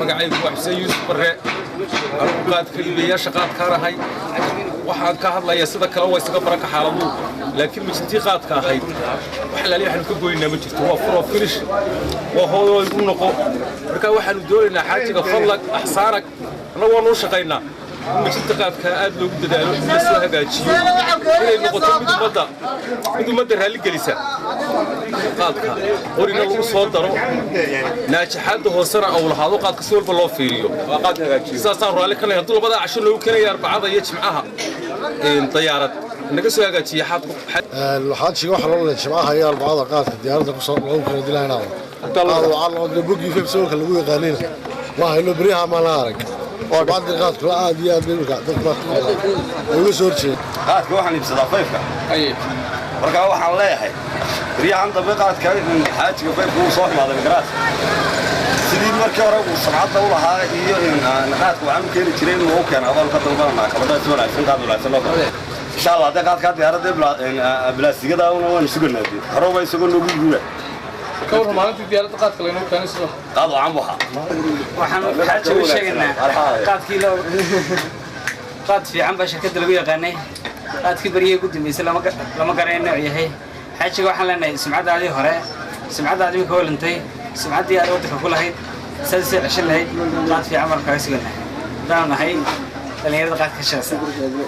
magacaygu waa Xuseen Yuusuf Barre anigu qaad kaliya shaqaad ka rahay waxaan ka hadlayaa sida kale way isaga baraka xaaladu laakiin mijintii qaadka ahayd wax la leeyahay ka gooynaa ma jirto waa furo finish waa hooyo u noqo marka waxaanu doonaynaa xaajiga fadlag ahsaanak anagoo noo shaqaynaa mijinta qaadka aad loogu dadaalo in la soo hagaajiyo inay noqoto mid ummadda raali gelisa qaadka qorina lagu soo daro naajaxaadda hoosena oo lahaado qaadka si walba loo fiiriyo waa qaad hagaajiyo saasaan raali ka nahay hadduu labada casho loogu keenayo arbacada iyo jimcaha diyaarad naga soo hagaajiya xaajiga waxa loo leeyahay jimcaha iyo arbacada qaadka diyaaradda ku soo loogu kala dilaynaa qaad bugi febsoolka lagu yaqaanina waa haylo bariyaha ma la arag وبعد الغاز كل عادي يا بيرجع تطلع ويسور شيء غاز كواحد يبصر فيفك أي رجع واحد الله يحيي ريح عند بقعة كان من حاجة فيف هو صاحب هذا الغاز سيدي مركب وصنعت دولة هاي إن غاز وعم كير ترين وهو كان أول قدر ما كبر سوى عشان قادر ولا سنة إن شاء الله ده غاز كان يارد بلا سيجا ونسجل نبي هروب يسجل نبي كور ما أنت ديارة قاد كلنا كان يسوى قادوا عمها وحنا حاجة وشينا قاد كيلو قاد في عم بشكل دلوية غني قاد كبرية قد ميس لما قرينا وياهي حاجة وحنا لنا سمعت عليه هراء سمعت عليه كول انتي سمعت دي أروتك كلها هيد سلسلة عشان هيد قاد في عمر كويس قلنا دعنا هاي اللي يرد قاد كشاسة